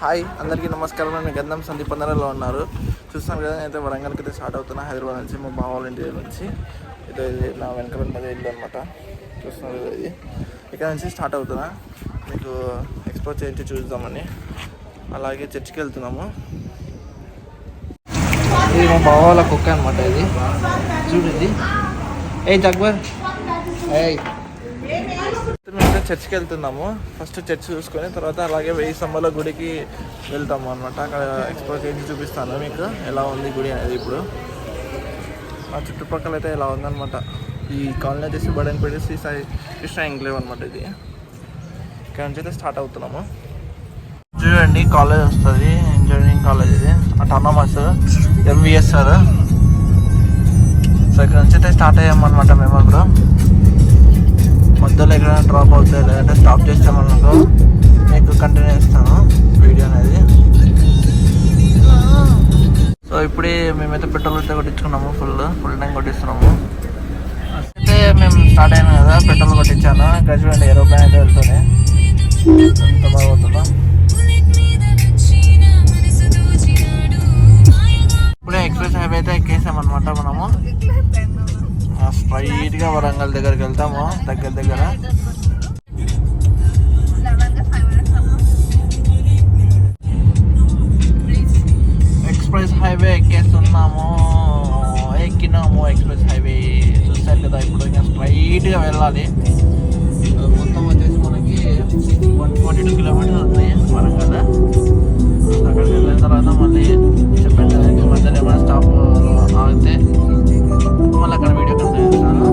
Hi అందరికీ నమస్కారం. నేను గంధం సందీప్ అందరిలో ఉన్నారు. చూస్తాను కదా, అయితే వరంగల్కి అయితే స్టార్ట్ అవుతున్నా. హైదరాబాద్ నుంచి మా బావ వాళ్ళ ఇంటి నుంచి. ఇది నా వెనక ఉన్నది ఇల్లు అనమాట. చూస్తున్నారు కదా, ఇది ఇక్కడ నుంచి స్టార్ట్ అవుతున్నా. మీకు ఎక్స్ప్లోర్ చేయించి చూద్దామని. అలాగే చర్చికి వెళ్తున్నాము. ఇది మా బావ వాళ్ళ కుక్క అనమాట. ఇది చూడండి. జగ్బర్ మేమైతే చర్చికి వెళ్తున్నాము. ఫస్ట్ చర్చ్ చూసుకొని తర్వాత అలాగే 1000 స్తంభాల గుడికి వెళ్తాము అనమాట. అక్కడ ఎక్స్ప్లోర్ చేసి చూపిస్తాను మీకు ఎలా ఉంది గుడి అనేది. ఇప్పుడు ఆ చుట్టుపక్కల అయితే ఎలా ఉందన్నమాట. ఈ కాలనీ వచ్చేసి బడన్పేట శ్రీ సాయి కృష్ణ ఎంక్లేవ్ అనమాట. ఇది ఇక్కడ నుంచి అయితే స్టార్ట్ అవుతున్నాము. చూడండి, కాలేజ్ వస్తుంది, ఇంజనీరింగ్ కాలేజ్. ఇది అటానమస్ MVSR. సో ఇక్కడ నుంచి అయితే స్టార్ట్ అయ్యామన్నమాట. మేము ఇప్పుడు మధ్యలో ఎక్కడైనా డ్రాప్ అవుతాయి లేదంటే స్టాప్ చేస్తామనుకో మీకు కంటిన్యూ చేస్తాను వీడియో అనేది. సో ఇప్పుడే మేమైతే పెట్రోల్ అయితే కొట్టించుకున్నాము. Full tank కొట్టిస్తున్నాము. అయితే మేము స్టార్ట్ అయినాం కదా, పెట్రోల్ కొట్టించాను. ఇక్కడ చూడండి, ఏరోప్లేన్ అయితే వెళ్తుంది. ఎంత బాగా అవుతుందో. ఇప్పుడే ఎక్స్ప్రెస్ హైవే అయితే ఎక్కేసామన్నమాట. మనము స్ట్రైట్గా వరంగల్ దగ్గరికి వెళ్తాము. దగ్గర ఎక్స్ప్రెస్ హైవే ఎక్కినాము. ఎక్స్ప్రెస్ హైవే చూస్తారు కదా. ఇప్పుడు ఇంకా స్ట్రైట్గా వెళ్ళాలి. మొత్తం వచ్చేసి మనకి 142 కిలోమీటర్స్ ఉంది వరంగల్. అక్కడికి వెళ్ళిన తర్వాత మళ్ళీ చెప్పాను కదండి, మధ్యలో ఏమైనా స్టాప్ ఆగితే మళ్ళీ అక్కడ వీడియో కంప్లీట్ చేస్తాను.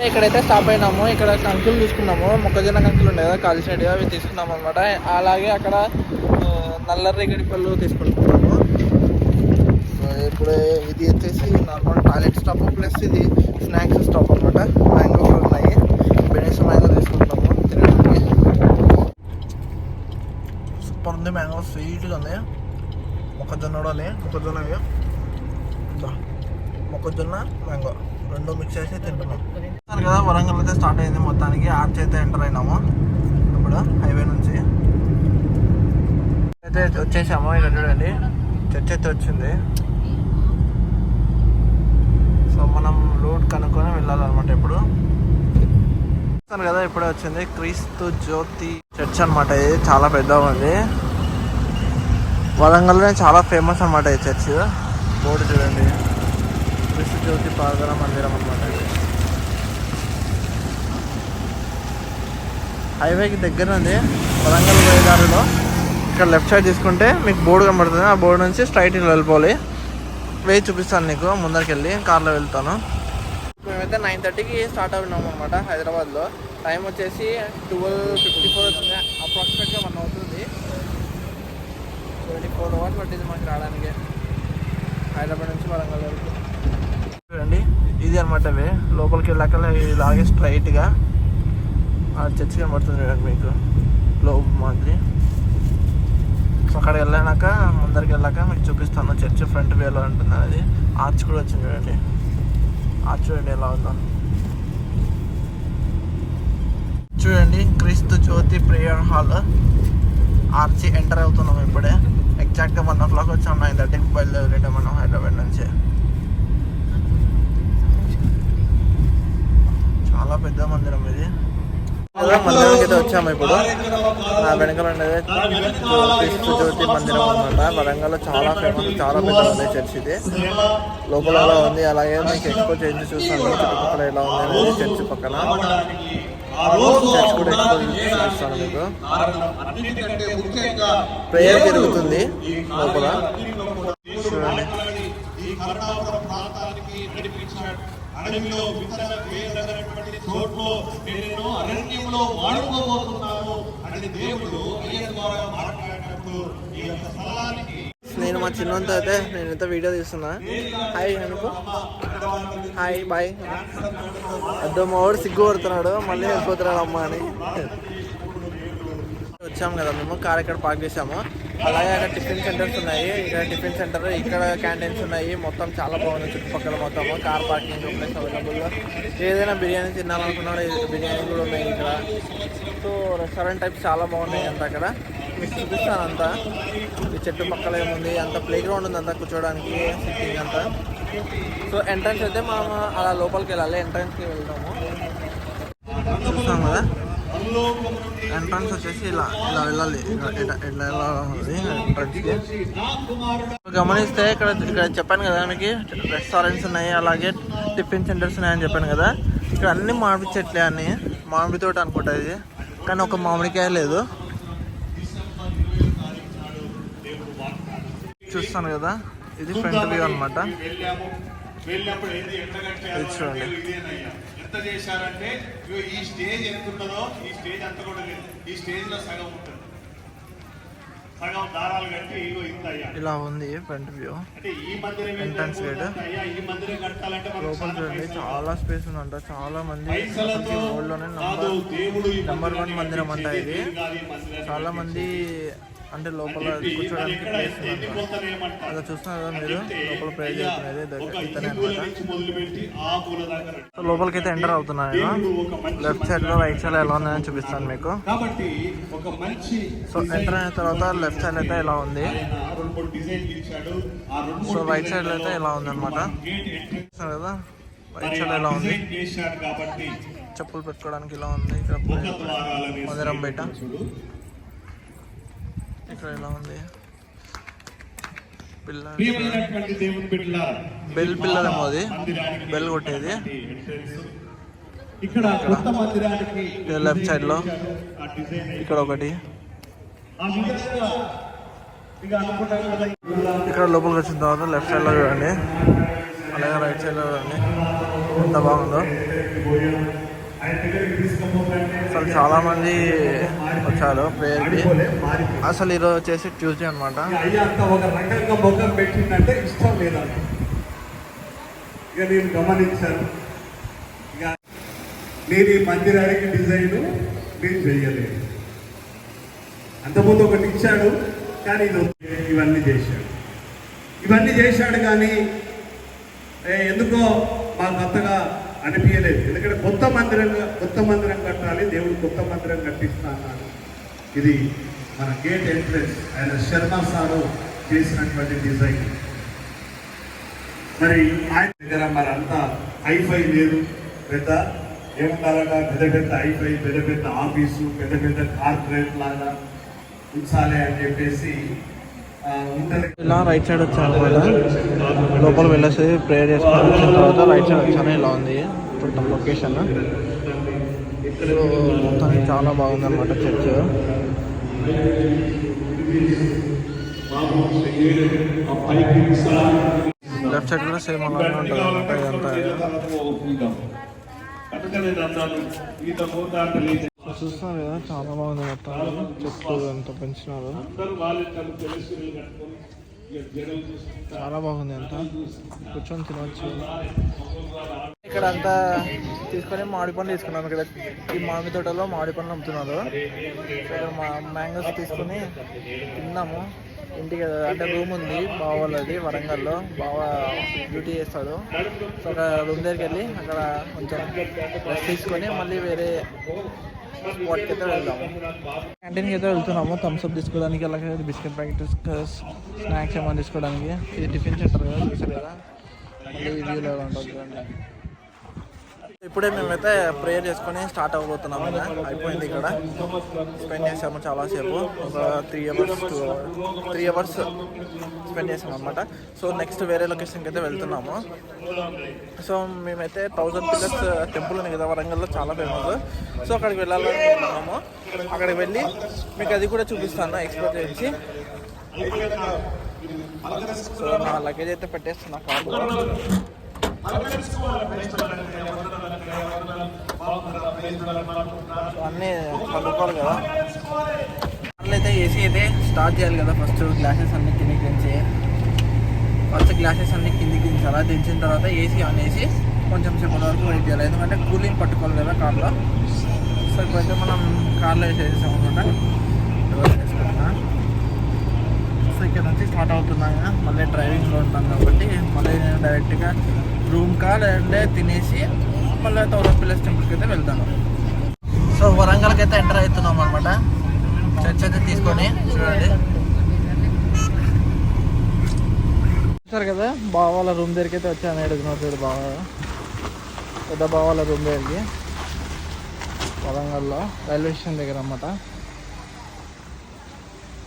ఇక్కడైతే స్టాప్ అయినాము. ఇక్కడ కంకులు తీసుకున్నాము. మొక్కజొన్న కంకులు ఉండే కదా కాల్చినట్టుగా, అవి తీసుకున్నాము అనమాట. అలాగే అక్కడ నల్లరేగడి పళ్ళు తీసుకుంటున్నాము. ఇప్పుడు ఇది వచ్చేసి నార్మల్ టాయిలెట్ స్టాప్ ప్లస్ ఇది స్నాక్స్ స్టాప్ అనమాట. మ్యాంగో కూడా ఉన్నాయి. బెనీస్ మ్యాంగో తీసుకుంటున్నాము తినడానికి. సూపర్ ఉంది మ్యాంగో, స్వీట్గా ఉంది. మొక్కజొన్న మ్యాంగో రెండు మిక్స్ చేసి తింటున్నాం కదా. వరంగల్ అయితే స్టార్ట్ అయింది మొత్తానికి. ఆర్చ్ అయితే ఎంటర్ అయినాము ఇప్పుడు హైవే నుంచి. అయితే వచ్చేసాము. ఇక్కడ చూడండి, చర్చ్ అయితే వచ్చింది. సో మనం రూట్ కనుక్కొని వెళ్ళాలన్నమాట. ఇప్పుడు చూస్తాను కదా, ఇప్పుడే వచ్చింది క్రీస్తు జ్యోతి చర్చ్ అనమాట. ఇది చాలా పెద్దగా ఉంది. వరంగల్లోనే చాలా ఫేమస్ అనమాట ఈ చర్చ్. బోర్డు చూడండి, క్రీస్తు జ్యోతి ప్రార్థన మందిరం అనమాట. హైవేకి దగ్గర ఉంది వరంగల్ పోయేదారిలో. ఇక్కడ లెఫ్ట్ సైడ్ తీసుకుంటే మీకు బోర్డు కనబడుతుంది. ఆ బోర్డు నుంచి స్ట్రైట్ వెళ్ళిపోవాలి. వే చూపిస్తాను నీకు. ముందరికి వెళ్ళి కార్లో వెళ్తాను. మేమైతే 9:30కి స్టార్ట్ అవుతున్నాము అనమాట హైదరాబాద్లో. టైం వచ్చేసి 12:54 అవుతుంది. అప్రాక్సిమేట్గా 1 అవుతుంది. 24 అవర్స్ పట్టింది మాకు రావడానికి హైదరాబాద్ నుంచి వరంగల్ వరకు. చూడండి, ఇది అనమాట వే. లోపలికి వెళ్ళాక ఇలాగే స్ట్రైట్గా ఆ చర్చ్ కనబడుతుంది చూడండి మీకు, గ్లోబ్ మాదిరి. సో అక్కడికి వెళ్ళాక ముందరికి వెళ్ళాక మీకు చూపిస్తాను చర్చ్ ఫ్రంట్ వేలో ఉంటుంది. అది ఆర్చ్ కూడా వచ్చింది చూడండి. ఆర్చ్ చూడండి ఎలా ఉందో. చూడండి, క్రీస్తు జ్యోతి ప్రేయర్ హాల్ ఆర్చ్ ఎంటర్ అవుతున్నాం ఇప్పుడే. ఎగ్జాక్ట్గా 1 o'clock వచ్చాం. 9:30కి బయలుదేరాం మనం హైదరాబాద్ నుంచి. చాలా పెద్ద మందిరం ఇది. మందిరానికి అయితే వచ్చాము ఇప్పుడు. నా వెనకాల ఉండేది క్రీస్తు జ్యోతి మందిరం అనమాట. వరంగల్లో చాలా ఫేమస్, చాలా పెద్ద ఉంది చర్చ్ ఇది. లోపల ఎలా ఉంది అలాగే మీకు ఎక్స్ప్లోర్ చేయించి చూస్తాను చుట్టుపక్కల ఎలా ఉంది అనేది. చర్చ్ పక్కన చర్చ్ కూడా ఎక్స్ప్లోర్ చూస్తాను మీకు. ప్రేయర్ జరుగుతుంది లోపల చూడండి. అడవిలో విత్తన వేయదగినటువంటి చోట్లో నేను అరణ్యంలో వాడుకోబోతున్నాను అని దేవుడు అయ్య ద్వారా మాట్లాడినప్పుడు ఈ యొక్క స్థలానికి నేను మా చిన్నంతో అయితే నేను ఇంత వీడియో తీస్తున్నా. హాయ్ అనుకో, హాయ్ బాయ్. అద్దో మా వాడు సిగ్గు పడుతున్నాడు, మళ్ళీ వెళ్ళిపోతున్నాడు అమ్మ అని. వచ్చాము కదా మేము, కార్ ఇక్కడ పార్క్ చేసాము. అలాగే అక్కడ టిఫిన్ సెంటర్స్ ఉన్నాయి. ఇక్కడ టిఫిన్ సెంటర్, ఇక్కడ క్యాంటీన్స్ ఉన్నాయి. మొత్తం చాలా బాగుంది చుట్టుపక్కల మొత్తం. కార్ పార్కింగ్ ప్లేస్ అవైలబుల్గా. ఏదైనా బిర్యానీ తినాలనుకున్నాడు బిర్యానీ కూడా ఉన్నాయి ఇక్కడ. సో రెస్టారెంట్ టైప్స్ చాలా బాగున్నాయి అంతా. అక్కడ మీకు చూపిస్తాను అంతా. ఈ చెట్టు పక్కల ఏముంది, అంత ప్లే గ్రౌండ్ ఉంది అంతా కూర్చోడానికి, సిట్టింగ్ అంతా. సో ఎంట్రన్స్ అయితే మనం అలా లోపలికి వెళ్ళాలి, ఎంట్రన్స్కి వెళ్తాము. చూస్తాం కదా ఎంట్రన్స్ వచ్చేసి ఇలా ఇలా వెళ్ళాలి, ఇట్లా వెళ్ళాలి ఎంట్రన్స్కి. గమనిస్తే ఇక్కడ చెప్పాను కదా మీకు రెస్టారెంట్స్ ఉన్నాయి, అలాగే టిఫిన్ సెంటర్స్ ఉన్నాయని చెప్పాను కదా. ఇక్కడ అన్ని మామిడి చెట్లే, అన్ని మామిడి తోట అనుకుంటా ఇది, కానీ ఒక మామిడికాయ లేదు. చూస్తాను కదా, ఇది ఫ్రంట్ వ్యూ అనమాట. ఇది చూడండి. చేశారంటే ఈ స్టేజ్ ఎంత ఉంటుందో ఈ స్టేజ్ అంతా కూడా లేదు. ఈ స్టేజ్ లో సగం ఉంటుంది, సగం దారాలు కట్టి ఇంత ఇలా ఉంది ఫ్రంట్ వ్యూ. అంటే ఈ మందిరం ఎంట్రన్స్ గేట్ ఈ మందిరం కట్టాలంటే లోపల చూడండి, చాలా స్పేస్ ఉందంట. చాలా మంది వరల్డ్ లోనే నెంబర్ 1 మందిరం అంట ఇది. చాలా మంది అంటే లోపల కూర్చోడానికి ప్లేస్ ఉందంట. అలా చూస్తున్నారు కదా మీరు, లోపల ప్రే చేసుకునేది ఇతనే అనమాట. లోపలికి అయితే ఎంటర్ అవుతున్నాను నేను. లెఫ్ట్ సైడ్ లో రైట్ సైడ్ ఎలా ఉందని చూపిస్తాను మీకు. సో ఎంటర్ అయిన తర్వాత లెఫ్ట్ సైడ్ అయితే ఎలా ఉంది, సో రైట్ సైడ్ లో అయితే ఎలా ఉంది అనమాట. కదా రైట్ సైడ్ ఎలా ఉంది, చెప్పులు పెట్టుకోవడానికి ఇలా ఉంది. ఇక్కడ మందిరం బయట ఇక్కడ ఎలా ఉంది, పిల్లర్ బెల్ పిల్లర్ ఏమో, అది బెల్ కొట్టేది. లెఫ్ట్ సైడ్ లో ఇక్కడ ఒకటి, ఇక్కడ లోపలికి వచ్చిన తర్వాత లెఫ్ట్ సైడ్ లో చూడండి, అలాగే రైట్ సైడ్ లో చూడండి ఎంత బాగుందో. అసలు చాలా మంది వచ్చారు ప్రేయర్కి. అసలు ఈరోజు వచ్చేసి ట్యూస్డే అనమాట. ఒక రకంగా మొగ్గం పెట్టిందంటే ఇష్టం లేదన్న ఇక నేను గమనించాను. ఇక నేను ఈ మందిరానికి డిజైన్ నేను చేయలేదు. అంతకుముందు ఒకటి ఇచ్చాడు, కానీ ఇవన్నీ చేశాడు కానీ ఎందుకో మాకు అంతగా అనిపించలేదు. ఎందుకంటే కొత్త మందిరం కట్టాలి, దేవుడు కొత్త మందిరం కట్టిస్తా అన్నాడు. ఇది మన గేట్ ఎంట్రన్స్ ఆయన శర్మ సారు చేసినటువంటి డిజైన్. మరి ఆయన దగ్గర మరి అంతా హైఫై లేదు, పెద్ద ఏమంటారట పెద్ద హైఫై, పెద్ద ఆఫీసు, పెద్ద కార్పొరేట్ లాగా ఉంచాలి అని చెప్పేసి ఇలా రైట్ సైడ్ వచ్చాను కూడా. లోపల వెళ్ళేసి ప్రేయర్ చేసుకొని వచ్చిన తర్వాత రైట్ సైడ్ వచ్చాను. ఇలా ఉంది మొత్తం లొకేషన్. మొత్తానికి చాలా బాగుంది అనమాట చర్చ్. లెఫ్ట్ సైడ్ కూడా సేమ్ అలానే ఉంటుంది అనమాట. ఇదంతా చూస్తున్నారు కదా, చాలా బాగుంది మొత్తం. చెట్లు ఎంత పెంచినారు, చాలా బాగుంది. అంతా కూర్చొని తినవచ్చు. ఇక్కడ అంతా తీసుకొని మామిడి పండ్లు తీసుకున్నాను. ఇక్కడ ఈ మామిడి తోటలో మామిడి పండ్లు అమ్ముతున్నారు. ఇక్కడ మ్యాంగోస్ తీసుకొని తిన్నాము. ఇంటికి అంటే రూమ్ ఉంది బావ వాళ్ళది వరంగల్లో, బావ డ్యూటీ చేస్తాడు. సో ఒక రూమ్ దగ్గరికి వెళ్ళి అక్కడ కొంచెం రెస్ట్ తీసుకొని మళ్ళీ వేరే స్పాట్కి అయితే వెళ్దాము. క్యాంటీన్కి అయితే వెళ్తున్నాము థమ్స్అప్ తీసుకోవడానికి, అలాగే బిస్కెట్ ప్యాకెట్, స్నాక్స్ ఏమైనా తీసుకోవడానికి. ఇది టిఫిన్ సెంటర్ కదా, చూసారు కదా, మళ్ళీ వ్యూలో ఉంటుంది చూడండి. ఇప్పుడే మేమైతే ప్రేయర్ చేసుకొని స్టార్ట్ అవ్వబోతున్నాము. అయిపోయింది, ఇక్కడ స్పెండ్ చేసాము చాలాసేపు, ఒక 3 అవర్స్ స్పెండ్ చేసాము అనమాట. సో నెక్స్ట్ వేరే లొకేషన్కి అయితే వెళ్తున్నాము. సో మేమైతే 1000 పిల్లర్స్ టెంపుల్ ఉంది కదా వరంగల్లో, చాలా ఫేమస్. సో అక్కడికి వెళ్ళాలనుకుంటున్నాము. అక్కడికి వెళ్ళి మీకు అది కూడా చూపిస్తాను ఎక్స్ప్లోర్ చేసి. సో నా లగేజ్ అయితే పెట్టేస్తున్నా కార్లో. అన్నీ చదువుకోవాలి కదా. అయితే ఏసీ అయితే స్టార్ట్ చేయాలి కదా, ఫస్ట్ గ్లాసెస్ అన్ని కిందకి నుంచి ఫస్ట్ గ్లాసెస్ అన్ని కిందికి దించాలా, దించిన తర్వాత ఏసీ ఆన్ చేసి కొంచెం సేపటి వరకు వెయిట్ చేయాలి, ఎందుకంటే కూలింగ్ పట్టుకోవాలి కదా కార్లో. సో ఇప్పుడైతే మనం కార్లో వేసేసాం అనమాట. సో ఇక్కడ నుంచి స్టార్ట్ అవుతున్నాగా, మళ్ళీ డ్రైవింగ్లో ఉంటాం కాబట్టి మళ్ళీ నేను డైరెక్ట్గా రూమ్కా లేదంటే తినేసి మళ్ళీ 1000 పిల్లర్స్ టెంపుల్కి అయితే వెళ్తాను. సో వరంగల్కి అయితే ఎంటర్ అవుతున్నాం అనమాట. చర్చ్ అయితే తీసుకొని చూడండి. చూసారు కదా బావాల రూమ్ దగ్గరికి అయితే వచ్చాను. అడుగుతున్నారు చూడు బావ, పెద్ద బావాల రూమ్ దగ్గరికి వరంగల్లో రైల్వే స్టేషన్ దగ్గర అన్నమాట.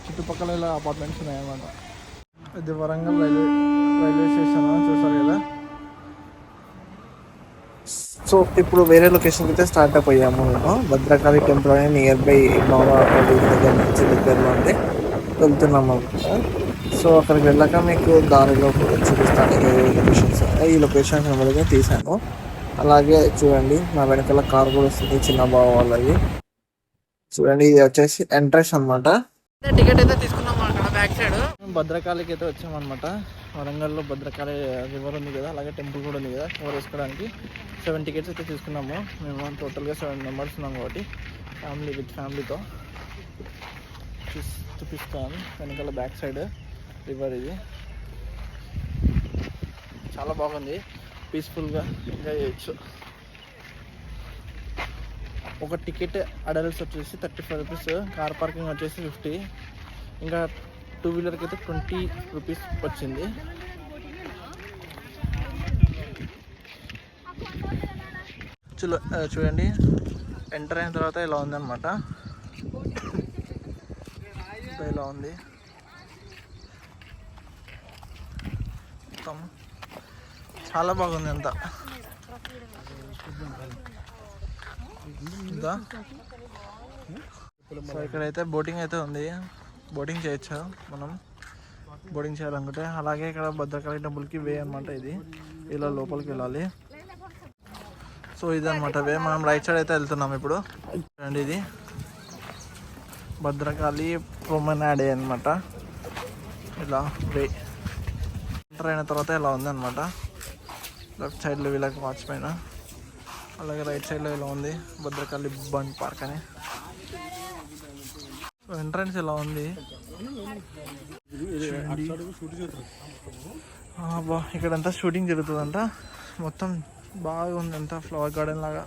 చుట్టుపక్కల ఇలా అపార్ట్మెంట్స్ ఉన్నాయన్నమాట. ఇది వరంగల్ రైల్వే స్టేషన్ చూసారు కదా. సో ఇప్పుడు వేరే లొకేషన్కి అయితే స్టార్ట్ అయిపోయాము. మేము భద్రకాళి టెంపుల్ అనే నియర్ బై బాబా దగ్గర నుంచి దగ్గరలో అంటే వెళ్తున్నాము అనమాట. సో అక్కడికి వెళ్ళాక మీకు దారిలో చూపిస్తాను లొకేషన్స్. ఈ లొకేషన్స్ నెమ్మదిగా తీసాను. అలాగే చూడండి నా వెనకాల కార్ కూడా వస్తుంది, చిన్న బావ వాళ్ళది. చూడండి ఇది వచ్చేసి ఎంట్రెన్స్ అనమాట. టికెట్ అయితే తీసుకున్నాము అక్కడ బ్యాక్ సైడ్. భద్రకాళికి అయితే వచ్చామన్నమాట. వరంగల్లో భద్రకాళి రివర్ ఉంది కదా, అలాగే టెంపుల్ కూడా ఉంది కదా, కవర్ వేసుకోవడానికి 7 టికెట్స్ అయితే తీసుకున్నాము. మేము టోటల్గా 7 మెంబర్స్ ఉన్నాం కాబట్టి ఫ్యామిలీతో చూపిస్తాను. వెనకాల బ్యాక్ సైడ్ రివర్ ఇది చాలా బాగుంది, పీస్ఫుల్గా ఎంజాయ్ చేయొచ్చు. ఒక టికెట్ అడల్ట్స్ వచ్చేసి 35 రూపీస్, కార్ పార్కింగ్ వచ్చేసి 50, ఇంకా 2 వీలర్కి అయితే 20 రూపీస్ వచ్చింది. చూడండి ఎంటర్ అయిన తర్వాత ఇలా ఉందన్నమాట. ఇలా ఉంది మొత్తం, చాలా బాగుంది అంతా. సో ఇక్కడైతే బోటింగ్ అయితే ఉంది, బోటింగ్ చేయొచ్చు మనం బోటింగ్ చేయాలనుకుంటే. అలాగే ఇక్కడ భద్రకాళి టెంపుల్కి వే అనమాట. ఇది ఇలా లోపలికి వెళ్ళాలి. సో ఇదనమాట వే. మనం రైట్ సైడ్ అయితే వెళ్తున్నాం ఇప్పుడు. అండి ఇది భద్రకాళి ప్రొమెనాడే అనమాట. ఇలా వే ఎంటర్ అయిన తర్వాత ఇలా ఉంది అనమాట. లెఫ్ట్ సైడ్లో వీళ్ళకి వాచ్పైన, అలాగే రైట్ సైడ్లో ఇలా ఉంది భద్రకాళి బండ్ పార్క్ అని. ఎంట్రన్స్ ఇలా ఉంది. ఇక్కడంతా షూటింగ్ జరుగుతుందంట. మొత్తం బాగా ఉంది, అంతా ఫ్లవర్ గార్డెన్ లాగా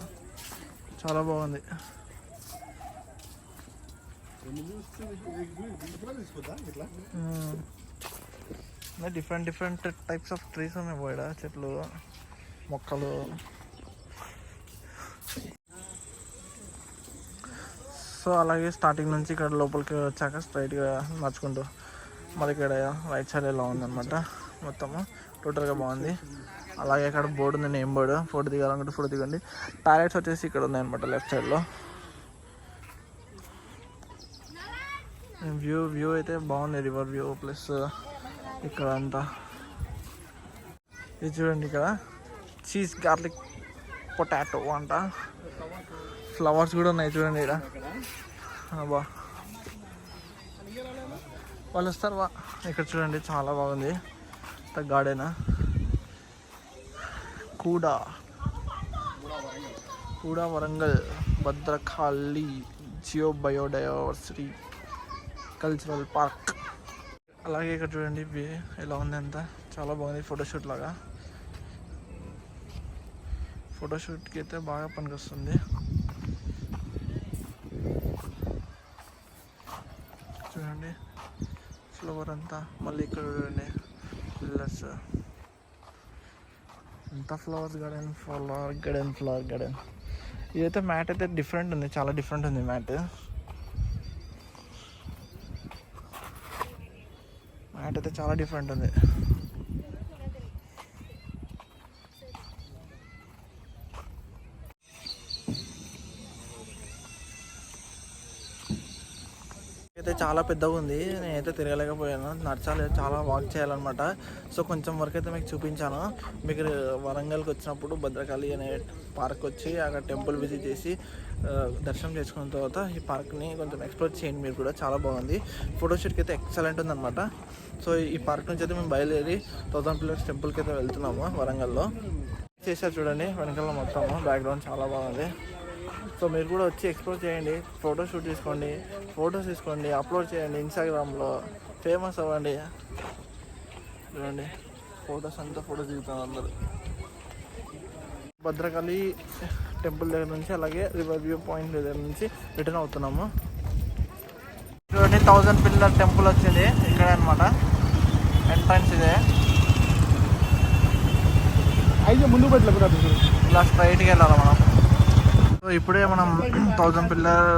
చాలా బాగుంది. డిఫరెంట్ టైప్స్ ఆఫ్ ట్రీస్ ఉన్నాయి పోయడా, చెట్లు మొక్కలు. సో అలాగే స్టార్టింగ్ నుంచి ఇక్కడ లోపలికి వచ్చాక స్ట్రైట్గా నడుచుకుంటూ మరి ఇక్కడ రైట్ సైడ్ ఇలా ఉందన్నమాట. మొత్తము టోటల్గా బాగుంది. అలాగే ఇక్కడ బోర్డు ఉంది, నేమ్ బోర్డు. ఫోటో దిగాలనుకుంటే ఫోటో దిగండి. టాయిలెట్స్ వచ్చేసి ఇక్కడ ఉన్నాయన్నమాట లెఫ్ట్ సైడ్లో. వ్యూ అయితే బాగుంది, రివర్ వ్యూ ప్లస్ ఇక్కడ అంతా. ఇది చూడండి ఇక్కడ చీజ్ గార్లిక్ పొటాటో అంట. ఫ్లవర్స్ కూడా ఉన్నాయి చూడండి ఇక్కడ. బా వాళ్ళు వస్తారు బా. ఇక్కడ చూడండి చాలా బాగుంది గార్డెన్. కూడా Warangal Bhadrakali geo biodiversity cultural park. అలాగే ఇక్కడ చూడండి ఎలా ఉంది అంతా, చాలా బాగుంది. ఫోటోషూట్ లాగా, ఫోటోషూట్కి అయితే బాగా పనికొస్తుంది. చూడండి ఫ్లవర్ అంతా. మళ్ళీ ఇక్కడ చూడండి పిల్లర్స్ అంతా ఫ్లవర్ గార్డెన్. ఇదైతే మ్యాట్ అయితే డిఫరెంట్ ఉంది, చాలా డిఫరెంట్ ఉంది మ్యాట్ అయితే చాలా డిఫరెంట్ ఉంది. అయితే చాలా పెద్దగా ఉంది, నేనైతే తిరగలేకపోయాను. నడచాలి, చాలా వాక్ చేయాలన్నమాట. సో కొంచెం వరకు అయితే మీకు చూపించాను. మీకు వరంగల్కి వచ్చినప్పుడు భద్రకాళి అనే పార్క్ వచ్చి అక్కడ టెంపుల్ విజిట్ చేసి దర్శనం చేసుకున్న తర్వాత ఈ పార్క్ని కొంచెం ఎక్స్ప్లోర్ చేయండి మీరు కూడా, చాలా బాగుంది. ఫోటోషూట్కి అయితే ఎక్సలెంట్ ఉందన్నమాట. సో ఈ పార్క్ నుంచి అయితే మేము బయలుదేరి 1000 పిల్లర్స్ టెంపుల్కి అయితే వెళ్తున్నాము వరంగల్లో. చేశారు చూడండి వెనకాల మొత్తము, బ్యాక్గ్రౌండ్ చాలా బాగుంది. సో మీరు కూడా వచ్చి ఎక్స్ప్లోర్ చేయండి, ఫోటోషూట్ తీసుకోండి, ఫొటోస్ తీసుకోండి, అప్లోడ్ చేయండి, ఇన్స్టాగ్రామ్లో ఫేమస్ అవ్వండి. చూడండి ఫొటోస్ దిగుతాం అందరూ. భద్రకాళి టెంపుల్ దగ్గర నుంచి అలాగే రివర్ వ్యూ పాయింట్ దగ్గర నుంచి రిటర్న్ అవుతున్నాము. చూడండి 1000 పిల్లర్ టెంపుల్ వచ్చింది ఇక్కడ అనమాట, ఎంట్రన్స్ ఇదే. అయితే ముందు పెట్టలే ఇలా స్ట్రైట్కి వెళ్ళాలి మనం. సో ఇప్పుడే మనం 1000 పిల్లర్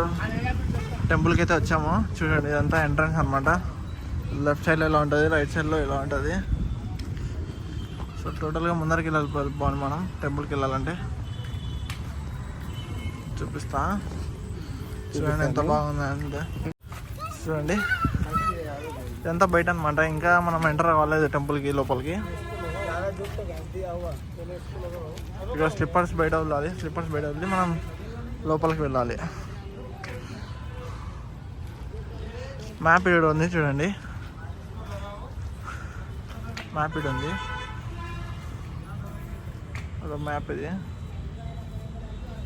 టెంపుల్కి అయితే వచ్చాము. చూడండి ఇదంతా ఎంట్రన్స్ అనమాట. లెఫ్ట్ సైడ్లో ఇలా ఉంటుంది, రైట్ సైడ్లో ఇలా ఉంటుంది. సో టోటల్గా ముందరికి వెళ్ళాలి మనం టెంపుల్కి వెళ్ళాలంటే. చూపిస్తా చూడండి ఎంత బాగుంది అంటే. చూడండి ఇదంతా బయట అనమాట, ఇంకా మనం ఎంటర్ అవ్వలేదు టెంపుల్కి లోపలికి. ఇక్కడ స్లిప్పర్స్ బయట వదిలి మనం లోపలికి వెళ్ళాలి. మ్యాప్ ఇక్కడ ఉంది చూడండి, మ్యాప్ ఇక్కడ ఉంది, ఒక మ్యాప్ ఇది.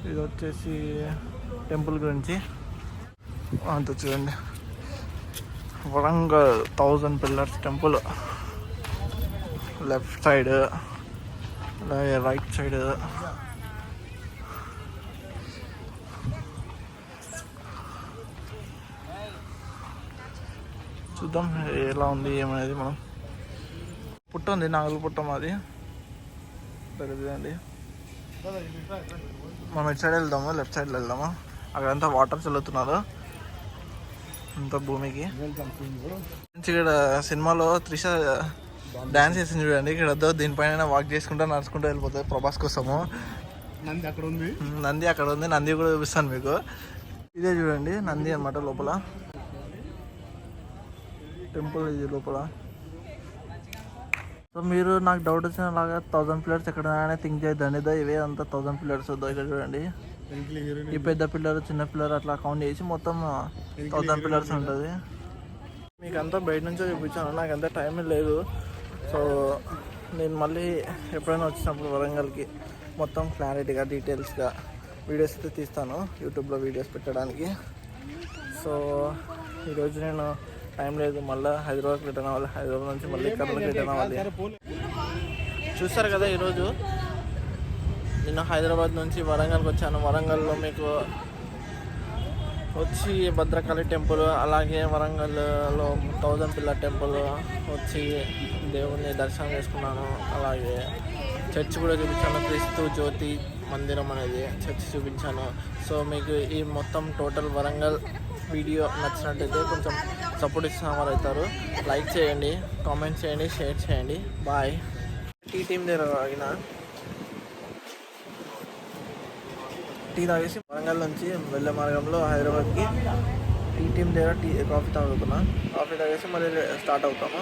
ఇది వచ్చేసి టెంపుల్ గురించి అంత చూడండి. Warangal 1000 pillars temple left side అలాగే రైట్ సైడ్. చూద్దాం ఎలా ఉంది ఏమనేది. మనం పుట్ట ఉంది, నాగుల పుట్ట మాది తెలియదండి. మనం ఇటు సైడ్ వెళ్దాము, లెఫ్ట్ సైడ్లో వెళ్దాము. అక్కడంతా వాటర్ చల్లుతున్నారు అంత భూమికి. ఇక్కడ సినిమాలో త్రిష డ్యాన్స్ చేసింది చూడండి. ఇక్కడ వద్దు, దీనిపైన వాక్ చేసుకుంటూ నడుచుకుంటూ వెళ్ళిపోతుంది ప్రభాస్ కోసము. నంది అక్కడ ఉంది, నంది కూడా చూపిస్తాను మీకు. ఇదే చూడండి నంది అన్నమాట లోపల టెంపుల్ ఇది లోపల. సో మీరు నాకు డౌట్ వచ్చినలాగా 1000 పిల్లర్స్ ఎక్కడైనా థింక్ చేయొద్దండి. ఇవే అంతా 1000 పిల్లర్స్ వద్దు. ఇక్కడ చూడండి ఈ పెద్ద పిల్లర్ చిన్న పిల్లర్ అట్లా కౌంట్ చేసి మొత్తం 1000 పిల్లర్స్ ఉంటుంది. మీకు అంతా బయట నుంచే చూపించాను, నాకు అంత టైం లేదు. సో నేను మళ్ళీ ఎప్పుడైనా వచ్చినప్పుడు వరంగల్కి మొత్తం క్లారిటీగా డీటెయిల్స్గా వీడియోస్ అయితే తీస్తాను యూట్యూబ్లో వీడియోస్ పెట్టడానికి. సో ఈరోజు నేను టైం లేదు, మళ్ళీ హైదరాబాద్కి రిటర్న్ అవ్వాలి. హైదరాబాద్ నుంచి మళ్ళీ కర్నూలుకి రిటర్న్ అవ్వాలి. చూస్తారు కదా ఈరోజు నేను హైదరాబాద్ నుంచి వరంగల్కి వచ్చాను. వరంగల్లో మీకు వచ్చి భద్రకాళి టెంపుల్, అలాగే వరంగల్లో 1000 పిల్లర్ టెంపుల్ వచ్చి దేవుని దర్శనం చేసుకున్నాను. అలాగే చర్చ్ కూడా చూపించాను, క్రీస్తు జ్యోతి మందిరం అనేది చర్చ్ చూపించాను. సో మీకు ఈ మొత్తం టోటల్ వరంగల్ వీడియో నచ్చినట్టయితే కొంచెం సపోర్ట్ ఇచ్చిన వారు అవుతారు. లైక్ చేయండి, కామెంట్ చేయండి, షేర్ చేయండి. బాయ్. టీ టీమ్ దగ్గర ఆగిన టీ తాగేసి వరంగల్ నుంచి వెళ్ళే మార్గంలో హైదరాబాద్కి టీ టీమ్ దగ్గర కాఫీ తాగుతున్నా. కాఫీ తాగేసి మళ్ళీ స్టార్ట్ అవుతాము.